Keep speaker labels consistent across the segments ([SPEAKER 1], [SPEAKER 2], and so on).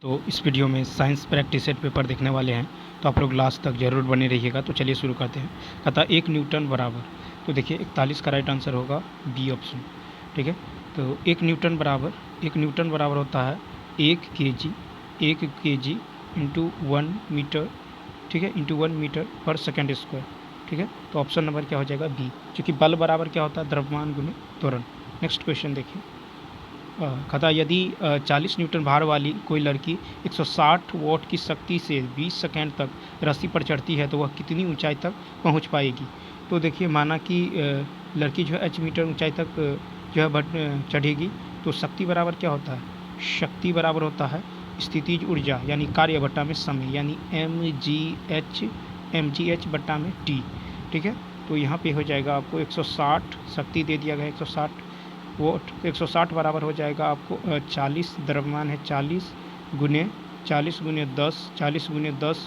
[SPEAKER 1] तो इस वीडियो में साइंस प्रैक्टिस सेट पेपर देखने वाले हैं, तो आप लोग लास्ट तक ज़रूर बने रहिएगा। तो चलिए शुरू करते हैं। कहता 1 न्यूटन बराबर, तो देखिए 41 का राइट आंसर होगा बी ऑप्शन। ठीक है, तो 1 न्यूटन बराबर होता है 1 केजी इंटू 1 मीटर। ठीक है, इंटू 1 मीटर पर सेकेंड स्क्वायर। ठीक है, तो ऑप्शन नंबर क्या हो जाएगा बी, क्योंकि बल बराबर क्या होता है द्रव्यमान गुने त्वरण। नेक्स्ट क्वेश्चन देखिए। कहता यदि 40 न्यूटन भार वाली कोई लड़की 160 वॉट की शक्ति से 20 सेकेंड तक रस्सी पर चढ़ती है तो वह कितनी ऊंचाई तक पहुंच पाएगी। तो देखिए, माना कि लड़की जो है h मीटर ऊंचाई तक जो है चढ़ेगी, तो शक्ति बराबर क्या होता है, शक्ति बराबर होता है स्थितिज ऊर्जा यानी कार्य बट्टा में समय, यानी mgh बट्टा में t। ठीक है, तो यहाँ पे हो जाएगा आपको 160 शक्ति दे दिया गया 160 वोट, 160 बराबर हो जाएगा आपको 40 द्रव्यमान है 40 गुने 10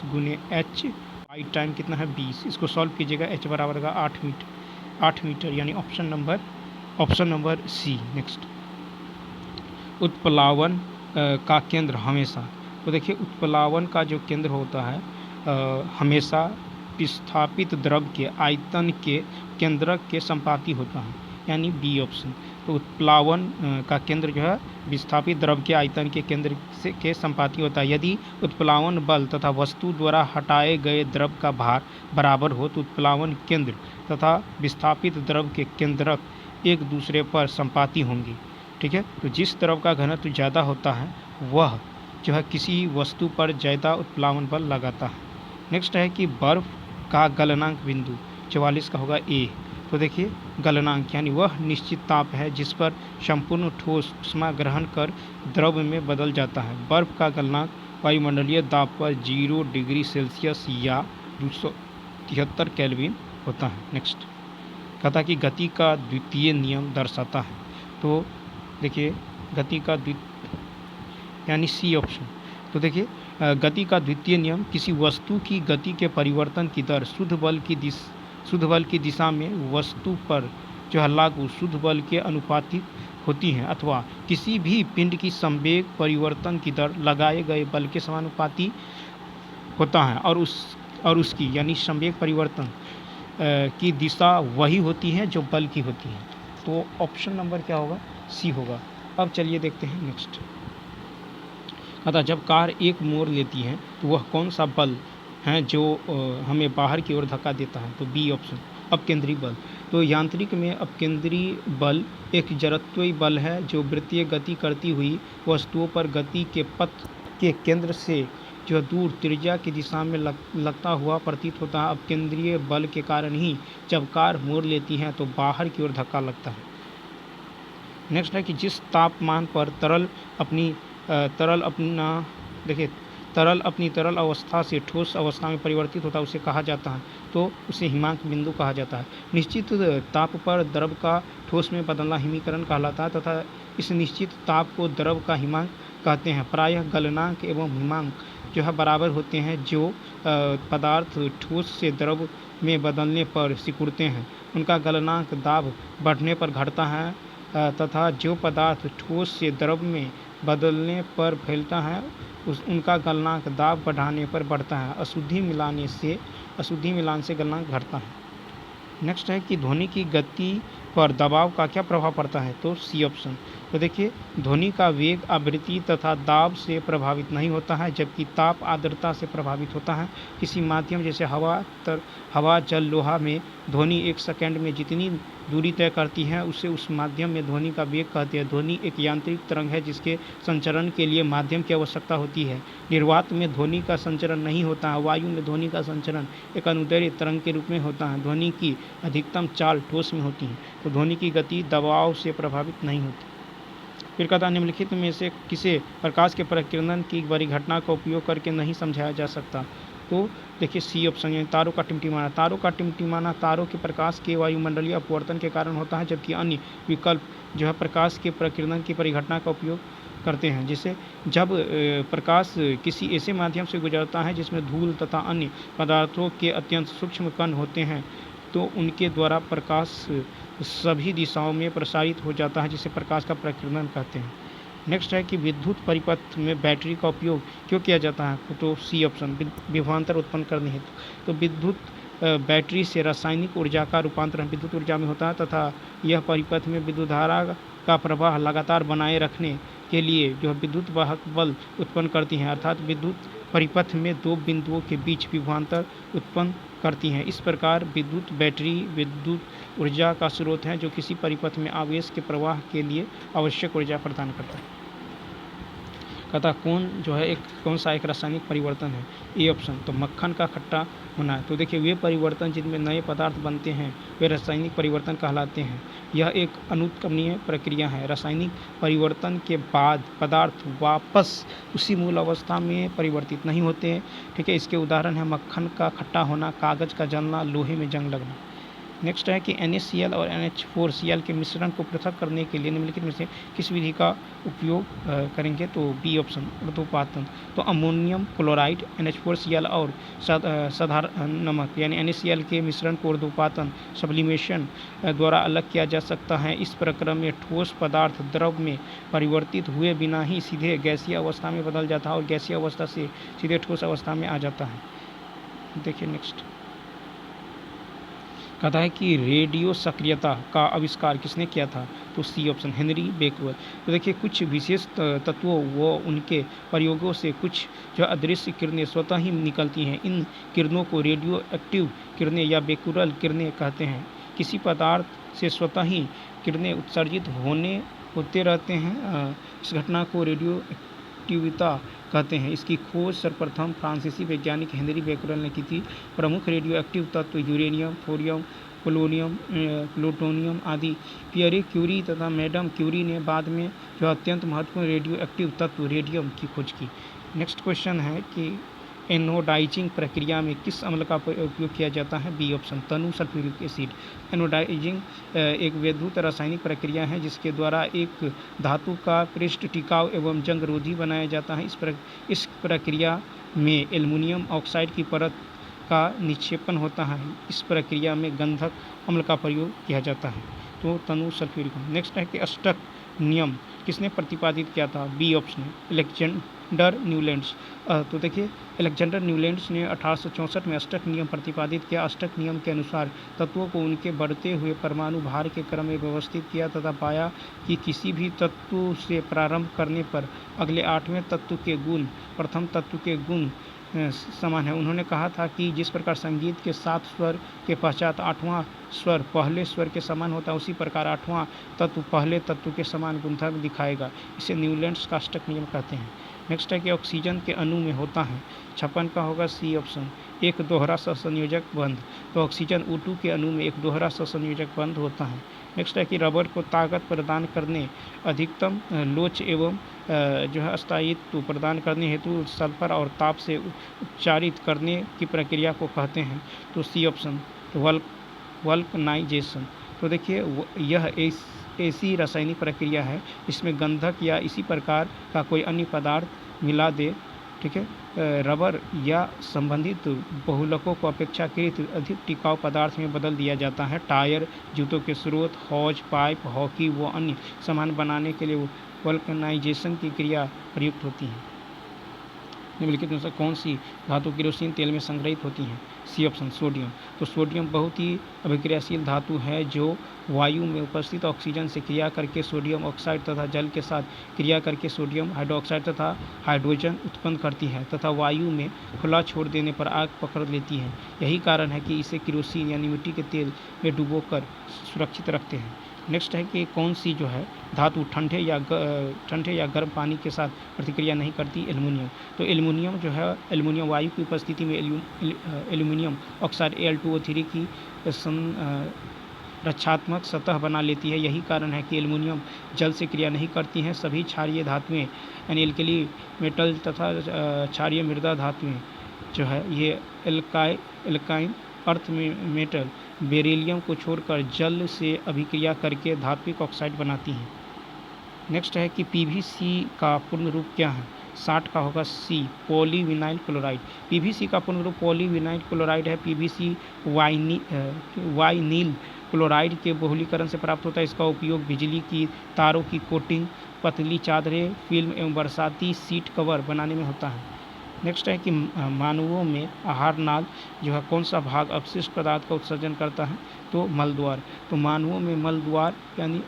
[SPEAKER 1] गुने h वाई टाइम कितना है 20। इसको सॉल्व कीजिएगा, h बराबर का 8 मीटर, यानी ऑप्शन नंबर सी। नेक्स्ट, उत्प्लावन का केंद्र हमेशा, तो देखिए उत्प्लावन का जो केंद्र होता है हमेशा विस्थापित द्रव के आयतन के केंद्रक के संपाती होता है, यानी बी ऑप्शन। तो उत्प्लावन का केंद्र जो है विस्थापित द्रव के आयतन के केंद्र से के संपाती होता है। यदि उत्प्लावन बल तथा वस्तु द्वारा हटाए गए द्रव का भार बराबर हो तो उत्प्लावन केंद्र तथा विस्थापित द्रव के केंद्रक एक दूसरे पर संपाती होंगे। ठीक है, तो जिस द्रव का घनत्व ज़्यादा होता है वह जो है किसी वस्तु पर ज़्यादा उत्प्लावन बल लगाता है। नेक्स्ट है कि बर्फ का गलनांक बिंदु 44 का होगा ए। तो देखिए, गलनांक यानी वह निश्चित ताप है जिस पर संपूर्ण ठोस ऊष्मा ग्रहण कर द्रव में बदल जाता है। बर्फ का गलनांक वायुमंडलीय दाब पर 0 डिग्री सेल्सियस या 273 केल्विन होता है। नेक्स्ट, कहता कि गति का द्वितीय नियम दर्शाता है। तो देखिए, गति का यानी सी ऑप्शन। तो देखिए, गति का द्वितीय नियम किसी वस्तु की गति के परिवर्तन की दर शुद्ध बल की दिशा में वस्तु पर जो है लागू शुद्ध बल के अनुपातिक होती हैं, अथवा किसी भी पिंड की संवेग परिवर्तन की दर लगाए गए बल के समानुपाती होता है, और उसकी यानी संवेग परिवर्तन की दिशा वही होती है जो बल की होती है। तो ऑप्शन नंबर क्या होगा, सी होगा। अब चलिए देखते हैं नेक्स्ट। अतः जब कार एक मोड़ लेती है तो वह कौन सा बल है जो हमें बाहर की ओर धक्का देता है। तो बी ऑप्शन, अपकेंद्री बल। तो यांत्रिक में अपकेंद्री बल एक जड़त्वीय बल है जो वृत्तीय गति करती हुई वस्तुओं पर गति के पथ के केंद्र से जो दूर त्रिज्या की दिशा में लगता हुआ प्रतीत होता है। अपकेंद्रीय बल के कारण ही जब कार मोड़ लेती है तो बाहर की ओर धक्का लगता है। नेक्स्ट है कि जिस तापमान पर तरल अपनी तरल अवस्था से ठोस अवस्था में परिवर्तित होता है उसे कहा जाता है, तो उसे हिमांक बिंदु कहा जाता है। निश्चित ताप पर द्रव का ठोस में बदलना हिमीकरण कहलाता है तथा इस निश्चित ताप को द्रव का हिमांक कहते हैं। प्रायः गलनांक एवं हिमांक जो है बराबर होते हैं। जो पदार्थ ठोस से द्रव में बदलने पर सिकुड़ते हैं उनका गलनांक दाब बढ़ने पर घटता है, तथा जो पदार्थ ठोस से द्रव में बदलने पर फैलता है उनका गलनांक दाब बढ़ाने पर बढ़ता है। अशुद्धि मिलान से गलनांक घटता है। नेक्स्ट है कि ध्वनि की गति पर दबाव का क्या प्रभाव पड़ता है। तो सी ऑप्शन। तो देखिए, ध्वनि का वेग आवृत्ति तथा दाब से प्रभावित नहीं होता है, जबकि ताप आर्द्रता से प्रभावित होता है। किसी माध्यम जैसे हवा जल लोहा में ध्वनि 1 सेकंड में जितनी दूरी तय करती है उसे उस माध्यम में ध्वनि का वेग कहते हैं। ध्वनि एक यांत्रिक तरंग है जिसके संचरण के लिए माध्यम की आवश्यकता होती है। निर्वात में ध्वनि का संचरण नहीं होता है। वायु में ध्वनि का संचरण एक अनुदैर्ध्य तरंग के रूप में होता है। ध्वनि की अधिकतम चाल ठोस में होती है, तो ध्वनि की गति दबाव से प्रभावित नहीं होती। फिर कहता निम्नलिखित में से किसे प्रकाश के प्रकीर्णन की बड़ी घटना का उपयोग करके नहीं समझाया जा सकता। तो देखिए, सी ऑप्शन, यानी तारों का टिमटिमाना। तारों का टिमटिमाना तारों के प्रकाश के वायुमंडलीय अपवर्तन के कारण होता है, जबकि अन्य विकल्प जो है प्रकाश के प्रकीर्णन की परिघटना का उपयोग करते हैं। जैसे जब प्रकाश किसी ऐसे माध्यम से गुजरता है जिसमें धूल तथा अन्य पदार्थों के अत्यंत सूक्ष्म कण होते हैं तो उनके द्वारा प्रकाश सभी दिशाओं में प्रसारित हो जाता है, जिसे प्रकाश का प्रकीर्णन कहते हैं। नेक्स्ट है कि विद्युत परिपथ में बैटरी का उपयोग क्यों किया जाता है, तो सी ऑप्शन, विभवांतर उत्पन्न करने हेतु। तो विद्युत बैटरी से रासायनिक ऊर्जा का रूपांतरण विद्युत ऊर्जा में होता है तथा यह परिपथ में विद्युत धारा का प्रवाह लगातार बनाए रखने के लिए जो विद्युत वाहक बल उत्पन्न करती हैं, अर्थात विद्युत परिपथ में दो बिंदुओं के बीच विभवांतर उत्पन्न करती हैं। इस प्रकार विद्युत बैटरी विद्युत ऊर्जा का स्रोत है जो किसी परिपथ में आवेश के प्रवाह के लिए आवश्यक ऊर्जा प्रदान करता है। कहता कौन सा एक रासायनिक परिवर्तन है, ए ऑप्शन, तो मक्खन का खट्टा होना है। तो देखिए वे परिवर्तन जिनमें नए पदार्थ बनते हैं वे रासायनिक परिवर्तन कहलाते हैं। यह एक अनुत्क्रमणीय प्रक्रिया है। रासायनिक परिवर्तन के बाद पदार्थ वापस उसी मूल अवस्था में परिवर्तित नहीं होते हैं। ठीक है, इसके उदाहरण है मक्खन का खट्टा होना, कागज़ का जलना, लोहे में जंग लगना। नेक्स्ट है कि NaCl और NH4Cl के मिश्रण को पृथक करने के लिए निम्नलिखित में से किस विधि का उपयोग करेंगे, तो बी ऑप्शन, ऊर्ध्वपातन। तो अमोनियम क्लोराइड NH4Cl और साधारण नमक यानी NaCl के मिश्रण को ऊर्ध्वपातन सब्लिमेशन द्वारा अलग किया जा सकता है। इस प्रक्रम में ठोस पदार्थ द्रव में परिवर्तित हुए बिना ही सीधे गैसीय अवस्था में बदल जाता है और गैसीय अवस्था से सीधे ठोस अवस्था में आ जाता है। देखिए नेक्स्ट कहता है कि रेडियो सक्रियता का आविष्कार किसने किया था, तो सी ऑप्शन, हेनरी बेकवेल। तो देखिए कुछ विशेष तत्वों व उनके प्रयोगों से कुछ जो अदृश्य किरणें स्वतः ही निकलती हैं। इन किरणों को रेडियो एक्टिव किरणें या बेकुरल किरणें कहते हैं। किसी पदार्थ से स्वतः ही किरणें उत्सर्जित होते रहते हैं, इस घटना को रेडियो एक्टिविता कहते हैं। इसकी खोज सर्वप्रथम फ्रांसीसी वैज्ञानिक हेनरी बेकुरल ने की थी। प्रमुख रेडियो एक्टिव तत्व यूरेनियम, थोरियम, पोलोनियम, प्लूटोनियम आदि। पियरे क्यूरी तथा मैडम क्यूरी ने बाद में जो अत्यंत महत्वपूर्ण रेडियो एक्टिव तत्व रेडियम की खोज की। नेक्स्ट क्वेश्चन है कि एनोडाइजिंग प्रक्रिया में किस अम्ल का उपयोग किया जाता है, बी ऑप्शन, तनु सल्फ्यूरिक एसिड। एनोडाइजिंग एक विद्युत रासायनिक प्रक्रिया है जिसके द्वारा एक धातु का पृष्ठ टिकाऊ एवं जंग रोधी बनाया जाता है। इस प्रक्रिया में एल्युमिनियम ऑक्साइड की परत का निक्षेपण होता है। इस प्रक्रिया में गंधक अम्ल का प्रयोग किया जाता है, तो तनु सल्फ्यूरिक। नेक्स्ट है कि अष्टक नियम किसने प्रतिपादित किया था, बी ऑप्शन, अलेक्जेंडर न्यूलैंड्स। तो देखिए अलेक्जेंडर न्यूलैंड्स ने 1864 में अष्टक नियम प्रतिपादित किया। अष्टक नियम के अनुसार तत्वों को उनके बढ़ते हुए परमाणु भार के क्रम में व्यवस्थित किया तथा पाया कि किसी भी तत्व से प्रारंभ करने पर अगले 8वें तत्व के गुण प्रथम तत्व के गुण समान है। उन्होंने कहा था कि जिस प्रकार संगीत के 7 स्वर के पश्चात 8वां स्वर पहले स्वर के समान होता है, उसी प्रकार 8वां तत्व पहले तत्व के समान गुणधर्म दिखाएगा। इसे न्यूलैंड्स का अष्टक नियम कहते हैं। नेक्स्ट है कि ऑक्सीजन के अणु में होता है, 56 का होगा सी ऑप्शन, एक दोहरा सहसंयोजक बंध। तो ऑक्सीजन O2 के अणु में एक दोहरा सहसंयोजक बंध होता है। नेक्स्ट है कि रबर को ताकत प्रदान करने, अधिकतम लोच एवं जो है स्थायित्व प्रदान करने हेतु सल्फर और ताप से उपचारित करने की प्रक्रिया को कहते हैं, तो सी ऑप्शन, वल्कनाइजेशन। तो देखिए यह ऐसी रासायनिक प्रक्रिया है इसमें गंधक या इसी प्रकार का कोई अन्य पदार्थ मिला दे, ठीक है, रबर या संबंधित बहुलकों को अपेक्षाकृत अधिक टिकाऊ पदार्थ में बदल दिया जाता है। टायर, जूतों के स्रोत, हौज, पाइप, हॉकी व अन्य सामान बनाने के लिए वल्कनाइजेशन की क्रिया प्रयुक्त होती है। निम्नलिखित में से कौन सी धातु केरोसिन तेल में संग्रहित होती हैं, सी ऑप्शन, सोडियम। तो सोडियम बहुत ही अभिक्रियाशील धातु है जो वायु में उपस्थित ऑक्सीजन से क्रिया करके सोडियम ऑक्साइड तथा जल के साथ क्रिया करके सोडियम हाइड्रोक्साइड तथा हाइड्रोजन उत्पन्न करती है तथा वायु में खुला छोड़ देने पर आग पकड़ लेती है। यही कारण है कि इसे केरोसिन यानी मिट्टी के तेल में डुबोकर सुरक्षित रखते हैं। नेक्स्ट है कि कौन सी जो है धातु ठंडे या गर्म पानी के साथ प्रतिक्रिया नहीं करती, एल्युमिनियम। तो एल्युमिनियम जो है, एल्युमिनियम वायु की उपस्थिति में एल्युमिनियम ऑक्साइड Al2O3 की रक्षात्मक सतह बना लेती है। यही कारण है कि एल्युमिनियम जल से क्रिया नहीं करती हैं। सभी क्षारीय धातुएं यानी एल्कली मेटल तथा क्षारीय मृदा धातुएं जो है ये एल्काइन अर्थ मेटल बेरिलियम को छोड़कर जल से अभिक्रिया करके धात्विक ऑक्साइड बनाती हैं। नेक्स्ट है कि PVC का पूर्ण रूप क्या है, 60 का होगा सी, पॉलीविनाइल क्लोराइड। PVC का पूर्ण रूप पॉलीविनाइल क्लोराइड है। PVC वाइनिल क्लोराइड के बहुलीकरण से प्राप्त होता है। इसका उपयोग बिजली की तारों की कोटिंग पतली चादरें, फिल्म एवं बरसाती सीट कवर बनाने में होता है। नेक्स्ट है कि मानवों में आहार नाल जो है कौन सा भाग अपशिष्ट पदार्थ का उत्सर्जन करता है, तो मलद्वार। तो मानवों में मलद्वार यानी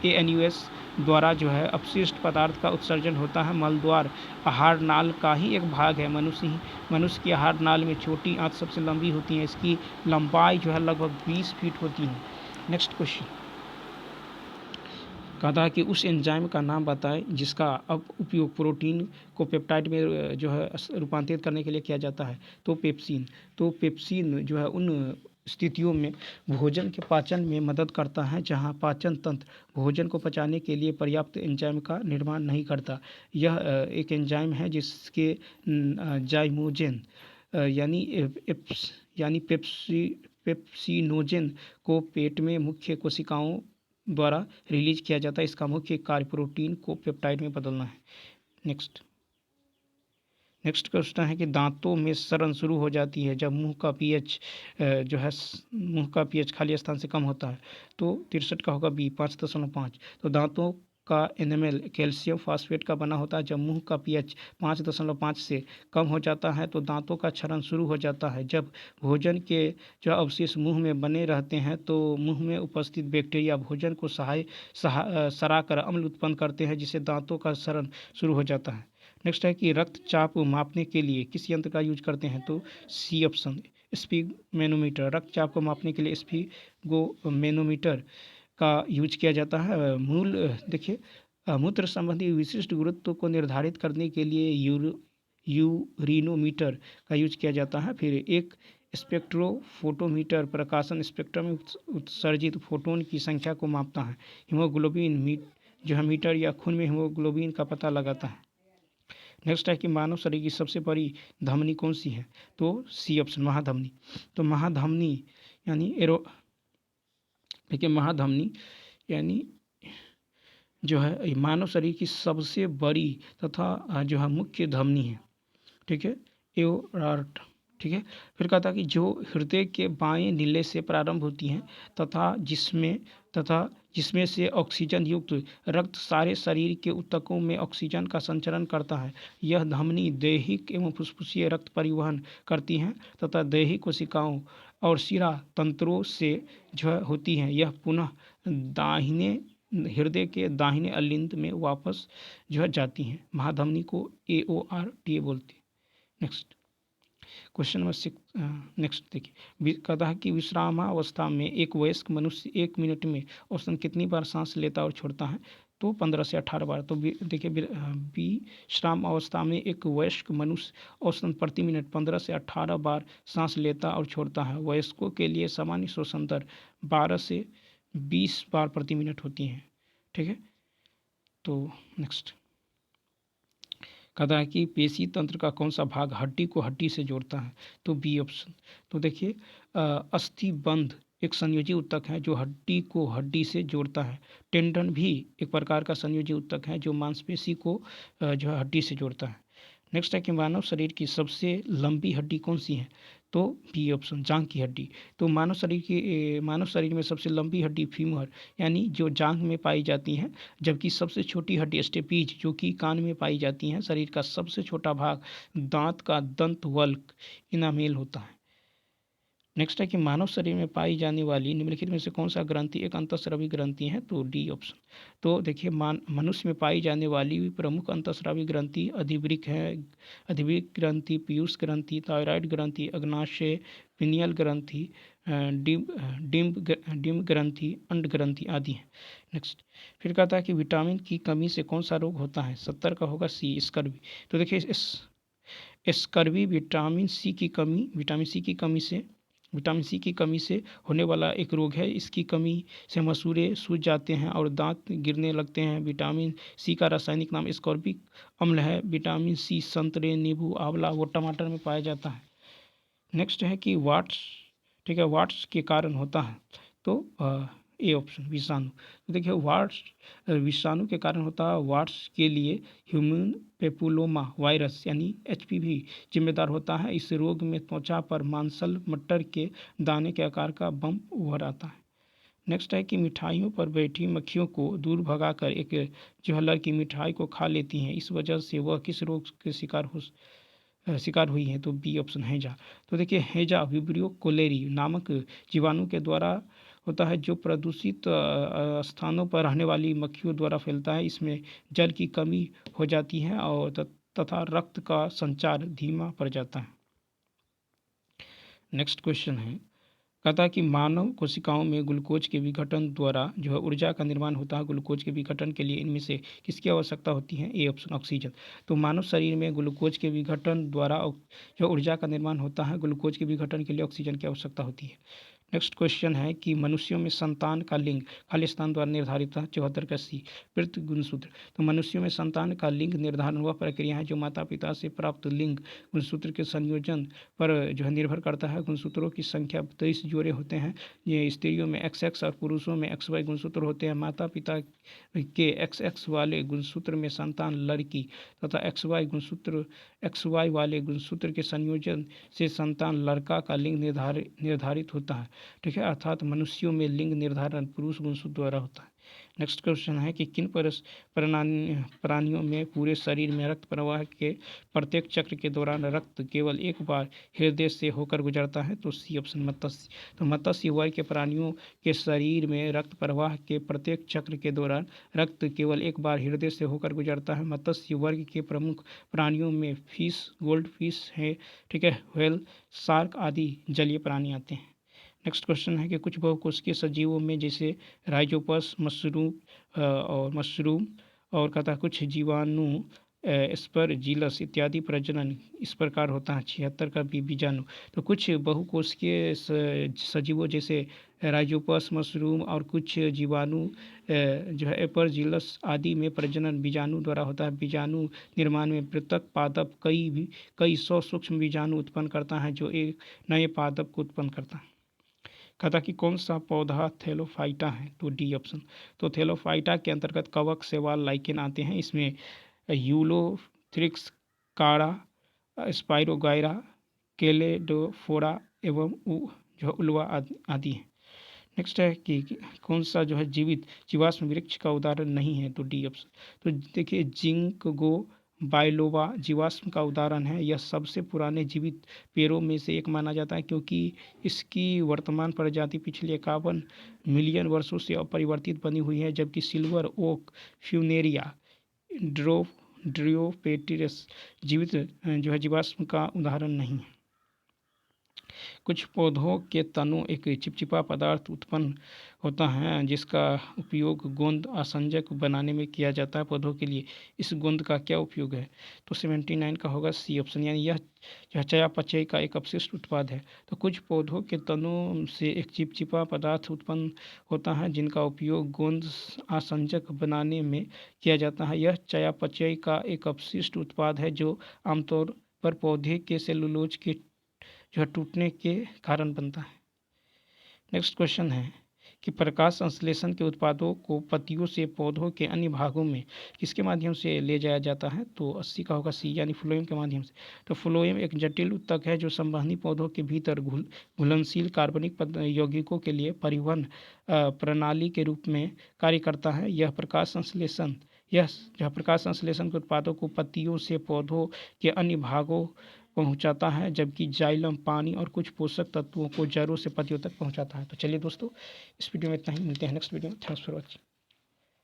[SPEAKER 1] ANUS द्वारा जो है अपशिष्ट पदार्थ का उत्सर्जन होता है। मलद्वार आहार नाल का ही एक भाग है। मनुष्य की आहार नाल में छोटी आंत सबसे लंबी होती है, इसकी लंबाई जो है लगभग 20 फीट होती है। नेक्स्ट क्वेश्चन कहा था कि उस एंजाइम का नाम बताएं जिसका अब उपयोग प्रोटीन को पेप्टाइड में जो है रूपांतरित करने के लिए किया जाता है, तो पेप्सिन। तो पेप्सिन जो है उन स्थितियों में भोजन के पाचन में मदद करता है जहां पाचन तंत्र भोजन को पचाने के लिए पर्याप्त एंजाइम का निर्माण नहीं करता। यह एक एंजाइम है जिसके जाइमोजेन यानी पेप्सिनोजेन को पेट में मुख्य कोशिकाओं द्वारा रिलीज किया जाता है। इसका मुख्य कार्य प्रोटीन को पेप्टाइड में बदलना है। नेक्स्ट क्वेश्चन है कि दांतों में सड़न शुरू हो जाती है जब मुंह का पीएच खाली स्थान से कम होता है, तो 63 का होगा बी 5.5। तो दांतों का एनामेल कैल्शियम फास्फेट का बना होता है। जब मुंह का पीएच 5.5 से कम हो जाता है तो दांतों का क्षरण शुरू हो जाता है। जब भोजन के जो अवशेष मुंह में बने रहते हैं तो मुंह में उपस्थित बैक्टीरिया भोजन को सड़ाकर अम्ल उत्पन्न करते हैं जिससे दांतों का क्षरण शुरू हो जाता है। नेक्स्ट है कि रक्तचाप मापने के लिए किस यंत्र का यूज करते हैं, तो सी ऑप्शन स्फिग्मोमीटर। रक्तचाप को मापने के लिए स्फिग्मोमीटर का यूज किया जाता है। देखिए मूत्र संबंधी विशिष्ट गुरुत्व को निर्धारित करने के लिए यूरिनोमीटर का यूज किया जाता है। फिर एक स्पेक्ट्रोफोटोमीटर प्रकाशन स्पेक्ट्रम में उत्सर्जित फोटोन की संख्या को मापता है। हीमोग्लोबिन जो है मीटर या खून में हीमोग्लोबिन का पता लगाता है। नेक्स्ट है कि मानव शरीर की सबसे बड़ी धमनी कौन सी है, तो सी ऑप्शन महाधमनी। तो महाधमनी यानी जो है मानव शरीर की सबसे बड़ी तथा जो है मुख्य धमनी है। ठीक है, एओर्टा। ठीक है, फिर कहता कि जो हृदय के बाएं नीले से प्रारंभ होती हैं तथा जिसमें से ऑक्सीजन युक्त रक्त सारे शरीर के ऊतकों में ऑक्सीजन का संचरण करता है। यह धमनी दैहिक एवं फुफ्फुसीय रक्त परिवहन करती हैं तथा दैहिक कोशिकाओं और शिरा तंत्रों से जो होती हैं। यह पुनः दाहिने हृदय के दाहिने अलिंद में वापस जो है जाती हैं। महाधमनी को AORTA बोलते हैं। Next question number 6। नेक्स्ट देखिए, कहता है कि विश्रामावस्था में एक वयस्क मनुष्य 1 मिनट में औसतन कितनी बार सांस लेता और छोड़ता है, तो 15 से 18 बार। तो देखिए विश्राम अवस्था में एक वयस्क मनुष्य औसतन प्रति मिनट 15 से 18 बार सांस लेता और छोड़ता है। वयस्कों के लिए सामान्य श्वसन दर 12 से 20 बार प्रति मिनट होती है। ठीक है, तो नेक्स्ट कहता है कि पेशी तंत्र का कौन सा भाग हड्डी को हड्डी से जोड़ता है, तो बी ऑप्शन। तो देखिए अस्थिबंध एक संयोजी ऊतक है जो हड्डी को हड्डी से जोड़ता है। टेंडन भी एक प्रकार का संयोजी ऊतक है जो मांसपेशी को जो है हड्डी से जोड़ता है। नेक्स्ट है कि मानव शरीर की सबसे लंबी हड्डी कौन सी है, तो बी ऑप्शन जांघ की हड्डी। तो मानव शरीर में सबसे लंबी हड्डी फीमर यानी जो जांघ में पाई जाती है, जबकि सबसे छोटी हड्डी स्टेपीज जो कि कान में पाई जाती हैं। शरीर का सबसे छोटा भाग दांत का दंतवल्क इनामेल होता है। नेक्स्ट है कि मानव शरीर में पाई जाने वाली निम्नलिखित में से कौन सा ग्रंथि एक अंतःस्रावी ग्रंथि है, तो डी ऑप्शन। तो देखिए मनुष्य में पाई जाने वाली प्रमुख अंतःस्रावी ग्रंथि अधिवृक्क है। अधिवृक्क ग्रंथि, पीयूष ग्रंथि, थायराइड ग्रंथि, अग्नाशय, पिनियल ग्रंथि, डिम्ब ग्रंथि, अंड ग्रंथि आदि हैं। नेक्स्ट फिर कहता है कि विटामिन की कमी से कौन सा रोग होता है, 70 का होगा सी स्कर्वी। तो देखिए स्कर्वी विटामिन सी की कमी से होने वाला एक रोग है। इसकी कमी से मसूड़े सूज जाते हैं और दांत गिरने लगते हैं। विटामिन सी का रासायनिक नाम स्कॉर्बिक अम्ल है। विटामिन सी संतरे, नींबू, आंवला व टमाटर में पाया जाता है। नेक्स्ट है कि वाट्स के कारण होता है, तो ए ऑप्शन विषाणु। तो देखिए विषाणु के कारण होता है। वाट्स के लिए ह्यूमन पेपुलोमा वायरस यानी HPV जिम्मेदार होता है। इस रोग में त्वचा पर मांसल मटर के दाने के आकार का बम्प उभर आता है। नेक्स्ट है कि मिठाइयों पर बैठी मक्खियों को दूर भगाकर एक जहलर की मिठाई को खा लेती हैं, इस वजह से वह किस रोग के शिकार हुई है? तो बी ऑप्शन हैजा। तो देखिए हैजा विब्रियो कोलेरी नामक जीवाणु के द्वारा होता है, जो प्रदूषित स्थानों पर रहने वाली मक्खियों द्वारा फैलता है। इसमें जल की कमी हो जाती है और तथा रक्त का संचार धीमा पड़ जाता है। नेक्स्ट क्वेश्चन है, कहता है कि मानव कोशिकाओं में ग्लूकोज के विघटन द्वारा जो है ऊर्जा का निर्माण होता है। ग्लूकोज के विघटन के लिए इनमें से किसकी आवश्यकता होती है? A option oxygen. तो मानव शरीर में ग्लूकोज के विघटन द्वारा जो ऊर्जा का निर्माण होता है, ग्लूकोज के विघटन के लिए ऑक्सीजन की आवश्यकता होती है। नेक्स्ट क्वेश्चन है कि मनुष्यों में संतान का लिंग खाली स्थान द्वारा निर्धारित है। 74 का सी पृथ्वी गुणसूत्र। तो मनुष्यों में संतान का लिंग निर्धारण वह प्रक्रिया है जो माता पिता से प्राप्त लिंग गुणसूत्र के संयोजन पर जो है निर्भर करता है। गुणसूत्रों की संख्या 23 जोड़े होते हैं। ये स्त्रियों में XX और पुरुषों में XY गुणसूत्र होते हैं। माता पिता के XX वाले गुणसूत्र में संतान लड़की तथा XY वाले गुणसूत्र के संयोजन से संतान लड़का का लिंग निर्धारित होता है। ठीक है, अर्थात मनुष्यों में लिंग निर्धारण पुरुष गुणसूत्र द्वारा होता है। नेक्स्ट क्वेश्चन है कि किन प्राणियों में पूरे शरीर में रक्त प्रवाह के प्रत्येक चक्र के दौरान रक्त केवल एक बार हृदय से होकर गुजरता है? तो सी ऑप्शन मत्स्य। तो मत्स्य वर्ग के प्राणियों के शरीर में रक्त प्रवाह के प्रत्येक चक्र के दौरान रक्त केवल एक बार हृदय से होकर गुजरता है। मत्स्य वर्ग के प्रमुख प्राणियों में फिश, गोल्ड फिश है, ठीक है, व्हेल, शार्क आदि जलीय प्राणी आते हैं। नेक्स्ट क्वेश्चन है कि कुछ बहुकोशिकीय सजीवों में जैसे राइजोपस, मशरूम और कहता कुछ जीवाणु एस्परजिलस इत्यादि प्रजनन इस प्रकार होता है। 76 का बी बीजाणु। तो कुछ बहुकोशिकीय सजीवों जैसे राइजोपस, मशरूम और कुछ जीवाणु जो है एस्परजिलस आदि में प्रजनन बीजाणु द्वारा होता है। बीजाणु निर्माण में पृथक पादप कई सौ सूक्ष्म बीजाणु उत्पन्न करता है जो एक नए पादप को उत्पन्न करता है। कहता कि कौन सा पौधा थैलोफाइटा है? तो डी ऑप्शन। तो थैलोफाइटा के अंतर्गत कवक, शैवाल, लाइकेन आते हैं। इसमें यूलोथ्रिक्स, काड़ा, स्पाइरोगाइरा, केलेडोफोरा एवं जो उल्वा आदि हैं। नेक्स्ट है कि कौन सा जो है जीवित जीवाश्म वृक्ष का उदाहरण नहीं है? तो डी ऑप्शन। तो देखिए जिंकगो बाइलोबा जीवाश्म का उदाहरण है। यह सबसे पुराने जीवित पेड़ों में से एक माना जाता है क्योंकि इसकी वर्तमान प्रजाति पिछले 51 मिलियन वर्षों से अपरिवर्तित बनी हुई है, जबकि सिल्वर ओक, फ्यूनेरिया, ड्रियोपेटिरस जीवित जो है जीवाश्म का उदाहरण नहीं है। कुछ पौधों के तनों एक चिपचिपा पदार्थ उत्पन्न होता है जिसका उपयोग गोंद आसंजक बनाने में किया जाता है। पौधों के लिए इस गोंद का क्या उपयोग है? तो 79 का होगा सी ऑप्शन, यानी यह चयापचय का एक अपशिष्ट उत्पाद है। तो कुछ पौधों के तनों से एक चिपचिपा पदार्थ उत्पन्न होता है जिनका उपयोग गोंद आसंजक बनाने में किया जाता है। यह चयापचय का एक अपशिष्ट उत्पाद है जो आमतौर पर पौधे के सेलुलोज के जो है टूटने के कारण बनता है। नेक्स्ट क्वेश्चन है कि प्रकाश संश्लेषण के उत्पादों को पत्तियों से पौधों के अन्य भागों में किसके माध्यम से ले जाया जाता है? तो 80 का होगा सी, यानी फ्लोएम के माध्यम से। तो फ्लोएम एक जटिल ऊतक है जो संवहनी पौधों के भीतर घुलनशील कार्बनिक यौगिकों के लिए परिवहन प्रणाली के रूप में कार्य करता है। यह प्रकाश संश्लेषण के उत्पादों को पत्तियों से पौधों के अन्य भागों पहुंचाता है, जबकि जाइलम पानी और कुछ पोषक तत्वों को जड़ों से पत्तियों तक पहुंचाता है। तो चलिए दोस्तों, इस वीडियो में इतना ही, मिलते हैं नेक्स्ट वीडियो में। Thanks for watching.